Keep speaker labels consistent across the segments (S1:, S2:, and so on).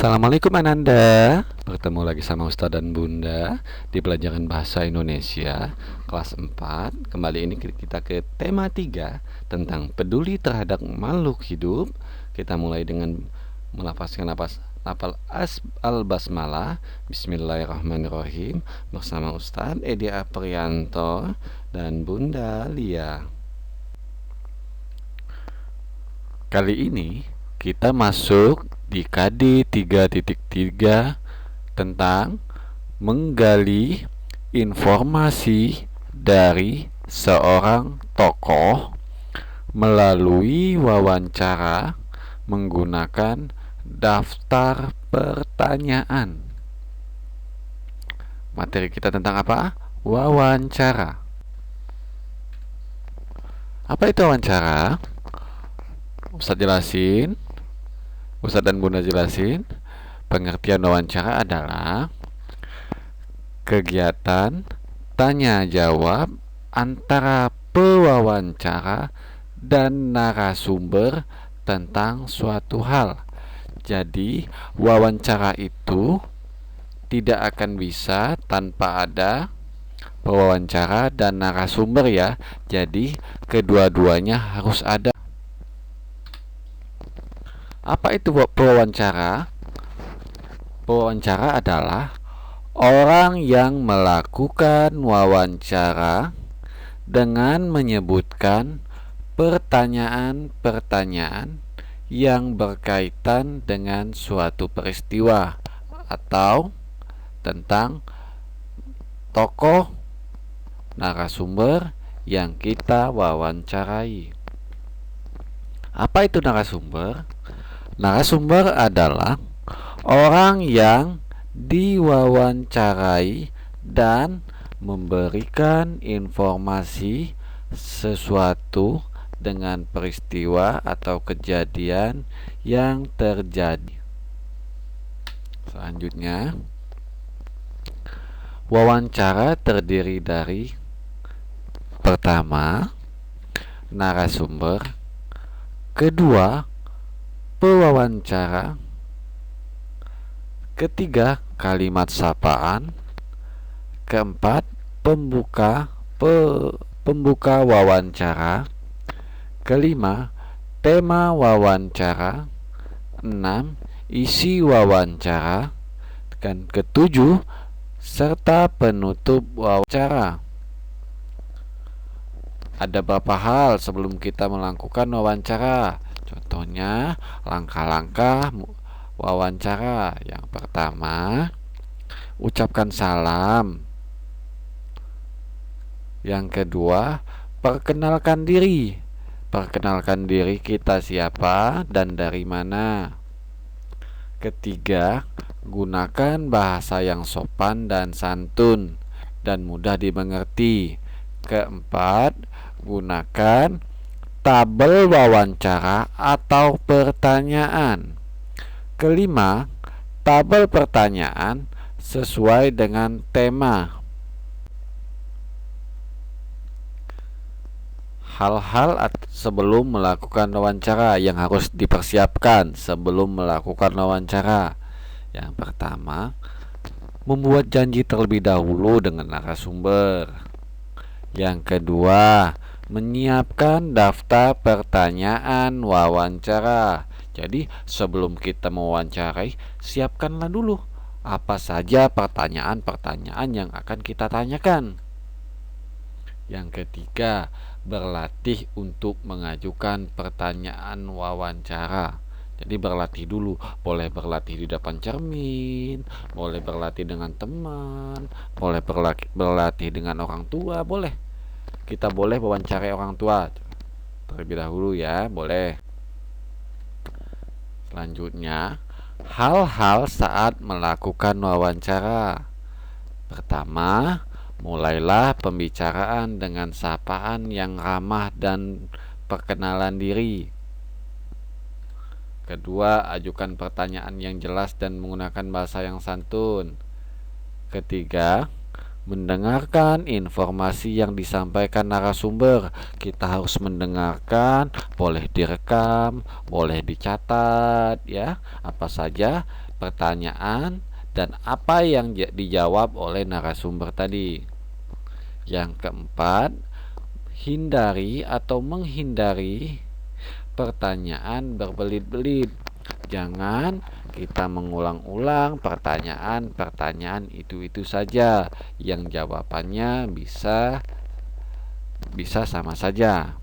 S1: Assalamualaikum Ananda. Bertemu lagi sama Ustadz dan Bunda di pelajaran bahasa Indonesia kelas 4. Kembali ini kita ke tema 3 tentang peduli terhadap makhluk hidup. Kita mulai dengan melafazkan lafal al-basmalah. Bismillahirrahmanirrahim bersama Ustadz Edi Aprianto dan Bunda Lia. Kali ini kita masuk di KD 3.3 tentang menggali informasi dari seorang tokoh melalui wawancara menggunakan daftar pertanyaan. Materi kita tentang apa? Wawancara. Apa itu wawancara? Ustadz jelasin. Ustadz dan Bunda jelasin. Pengertian wawancara adalah kegiatan tanya jawab antara pewawancara dan narasumber tentang suatu hal. Jadi wawancara itu tidak akan bisa tanpa ada pewawancara dan narasumber ya. Jadi kedua-duanya harus ada. Apa itu pewawancara? Pewawancara adalah orang yang melakukan wawancara dengan menyebutkan pertanyaan-pertanyaan yang berkaitan dengan suatu peristiwa atau tentang tokoh narasumber yang kita wawancarai. Apa itu narasumber? Narasumber adalah orang yang diwawancarai dan memberikan informasi sesuatu dengan peristiwa atau kejadian yang terjadi. Selanjutnya, wawancara terdiri dari pertama, narasumber, kedua, pewawancara, ketiga, kalimat sapaan, keempat, pembuka wawancara, kelima, tema wawancara, enam, isi wawancara, dan ketujuh, serta penutup wawancara. Ada beberapa hal sebelum kita melakukan wawancara. Contohnya, langkah-langkah wawancara. Yang pertama, ucapkan salam. Yang kedua, perkenalkan diri. Perkenalkan diri kita siapa dan dari mana. Ketiga, gunakan bahasa yang sopan dan santun dan mudah dimengerti. Keempat, gunakan tabel wawancara atau pertanyaan. Kelima, tabel pertanyaan sesuai dengan tema. Hal-hal sebelum melakukan wawancara yang harus dipersiapkan sebelum melakukan wawancara. Yang pertama, membuat janji terlebih dahulu dengan narasumber. Yang kedua, menyiapkan daftar pertanyaan wawancara. Jadi sebelum kita mewawancarai, siapkanlah dulu apa saja pertanyaan-pertanyaan yang akan kita tanyakan. Yang ketiga, berlatih untuk mengajukan pertanyaan wawancara. Jadi berlatih dulu, boleh berlatih di depan cermin, boleh berlatih dengan teman, boleh berlatih dengan orang tua, boleh. Kita boleh wawancarai orang tua terlebih dahulu ya, boleh. Selanjutnya, hal-hal saat melakukan wawancara. Pertama, mulailah pembicaraan dengan sapaan yang ramah dan perkenalan diri. Kedua, ajukan pertanyaan yang jelas dan menggunakan bahasa yang santun. Ketiga, mendengarkan informasi yang disampaikan narasumber. Kita harus mendengarkan, boleh direkam, boleh dicatat ya, apa saja pertanyaan dan apa yang dijawab oleh narasumber tadi. Yang keempat, hindari atau menghindari pertanyaan berbelit-belit. Jangan kita mengulang-ulang pertanyaan itu saja yang jawabannya bisa sama saja.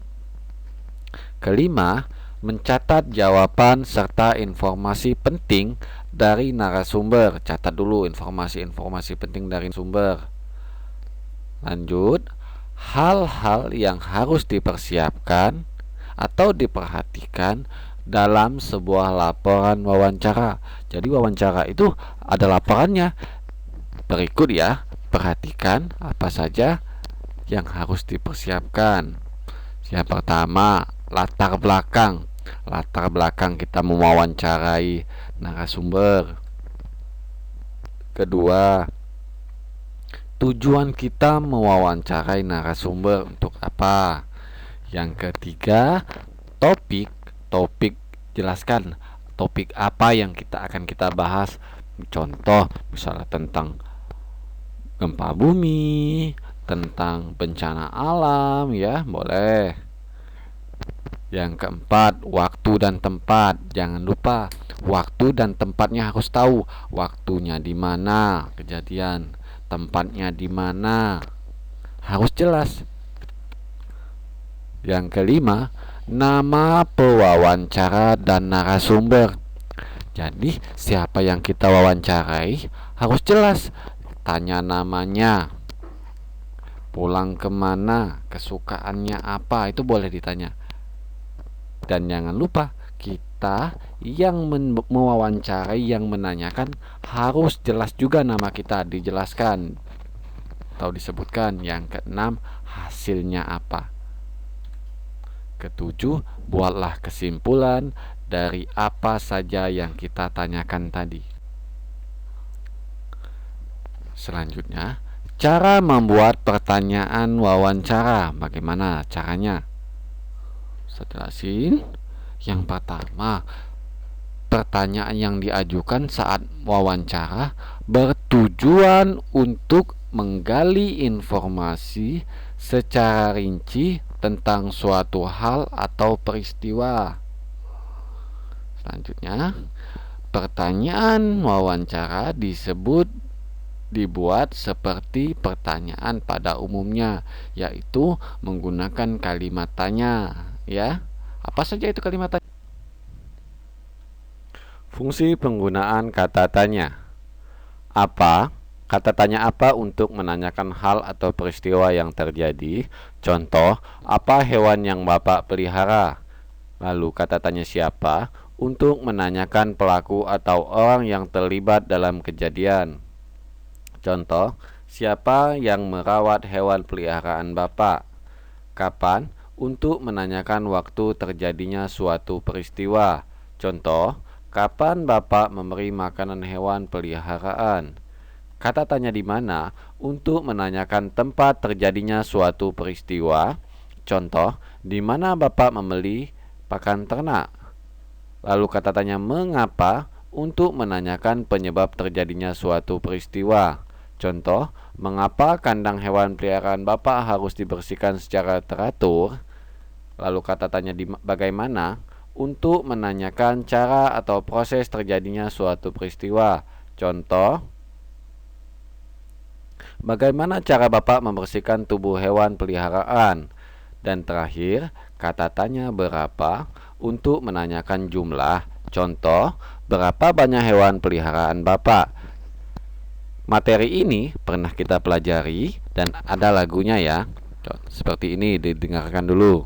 S1: Kelima, mencatat jawaban serta informasi penting dari narasumber. Catat dulu informasi-informasi penting dari sumber. Lanjut, hal-hal yang harus dipersiapkan atau diperhatikan dalam sebuah laporan wawancara. Jadi wawancara itu ada laporannya. Berikut ya, perhatikan apa saja yang harus dipersiapkan. Yang pertama, latar belakang. Latar belakang kita mewawancarai narasumber. Kedua, tujuan kita mewawancarai narasumber untuk apa? Yang ketiga, topik jelaskan topik apa yang akan kita bahas. Contoh misalnya tentang gempa bumi, tentang bencana alam ya, boleh. Yang keempat, waktu dan tempat. Jangan lupa waktu dan tempatnya harus tahu. Waktunya di mana kejadian, tempatnya di mana, harus jelas. Yang kelima, nama pewawancara dan narasumber. Jadi siapa yang kita wawancarai harus jelas. Tanya namanya, pulang kemana, kesukaannya apa, itu boleh ditanya. Dan jangan lupa kita yang mewawancarai, yang menanyakan harus jelas juga nama kita, dijelaskan atau disebutkan. Yang keenam, hasilnya apa. Ketujuh, buatlah kesimpulan dari apa saja yang kita tanyakan tadi. Selanjutnya, cara membuat pertanyaan wawancara. Bagaimana caranya? Saya jelasin. Yang pertama, pertanyaan yang diajukan saat wawancara bertujuan untuk menggali informasi secara rinci tentang suatu hal atau peristiwa. Selanjutnya, pertanyaan wawancara dibuat seperti pertanyaan pada umumnya, yaitu menggunakan kalimat tanya, ya. Apa saja itu kalimat tanya? Fungsi penggunaan kata tanya. Apa? Kata tanya apa untuk menanyakan hal atau peristiwa yang terjadi. Contoh, apa hewan yang Bapak pelihara? Lalu kata tanya siapa untuk menanyakan pelaku atau orang yang terlibat dalam kejadian. Contoh, siapa yang merawat hewan peliharaan Bapak? Kapan? Untuk menanyakan waktu terjadinya suatu peristiwa. Contoh, kapan Bapak memberi makanan hewan peliharaan? Kata tanya di mana untuk menanyakan tempat terjadinya suatu peristiwa. Contoh, di mana Bapak membeli pakan ternak? Lalu kata tanya mengapa untuk menanyakan penyebab terjadinya suatu peristiwa. Contoh, mengapa kandang hewan peliharaan Bapak harus dibersihkan secara teratur? Lalu kata tanya bagaimana untuk menanyakan cara atau proses terjadinya suatu peristiwa. Contoh, bagaimana cara Bapak membersihkan tubuh hewan peliharaan? Dan terakhir, kata tanya berapa untuk menanyakan jumlah. Contoh, berapa banyak hewan peliharaan Bapak? Materi ini pernah kita pelajari dan ada lagunya ya. Seperti ini, didengarkan dulu.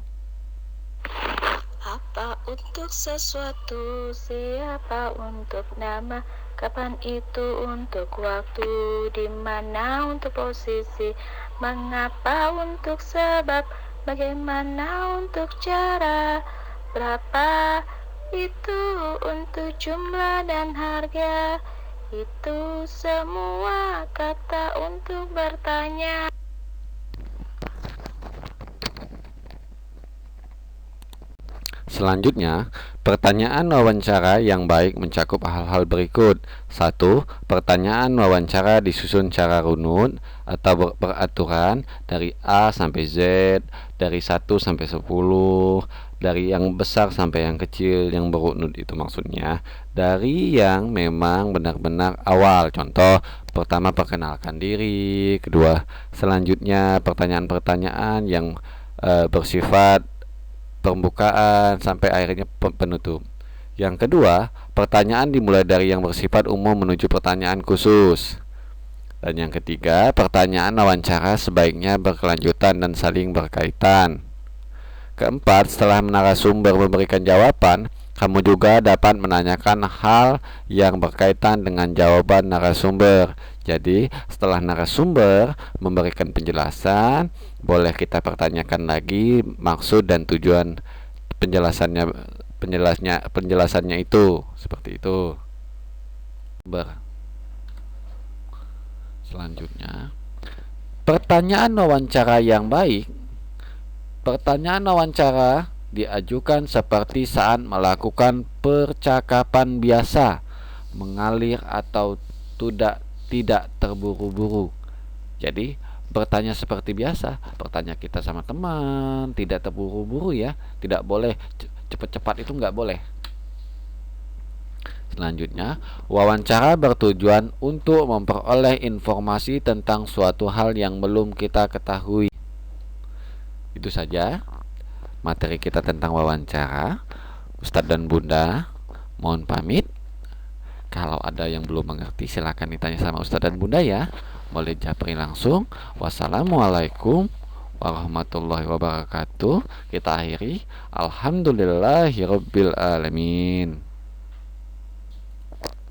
S2: Apa untuk sesuatu, siapa untuk nama, kapan itu untuk waktu, di mana untuk posisi, mengapa untuk sebab, bagaimana untuk cara, berapa itu untuk jumlah dan harga, Itu semua kata untuk bertanya.
S1: Selanjutnya, pertanyaan wawancara yang baik mencakup hal-hal berikut. 1. Pertanyaan wawancara disusun secara runut atau beraturan dari A sampai Z, dari 1 sampai 10, dari yang besar sampai yang kecil, yang berunut itu maksudnya. Dari yang memang benar-benar awal. Contoh, pertama perkenalkan diri, kedua selanjutnya pertanyaan-pertanyaan yang bersifat pembukaan sampai akhirnya penutup. Yang kedua, pertanyaan dimulai dari yang bersifat umum menuju pertanyaan khusus. Dan yang ketiga, pertanyaan wawancara sebaiknya berkelanjutan dan saling berkaitan. Keempat, setelah narasumber memberikan jawaban, kamu juga dapat menanyakan hal yang berkaitan dengan jawaban narasumber. Jadi, setelah narasumber memberikan penjelasan, boleh kita pertanyakan lagi maksud dan tujuan penjelasannya itu, seperti itu. Selanjutnya, pertanyaan wawancara yang baik. Pertanyaan wawancara diajukan seperti saat melakukan percakapan biasa, mengalir atau tidak terburu-buru. Jadi, bertanya seperti biasa, bertanya kita sama teman, tidak terburu-buru ya, tidak boleh cepat-cepat, itu nggak boleh. Selanjutnya, wawancara bertujuan untuk memperoleh informasi tentang suatu hal yang belum kita ketahui. Itu saja materi kita tentang wawancara. Ustadz dan Bunda mohon pamit. Kalau ada yang belum mengerti, silakan ditanya sama Ustadz dan Bunda ya. Boleh japri langsung. Wassalamualaikum warahmatullahi wabarakatuh. Kita akhiri. Alhamdulillahirabbil alamin.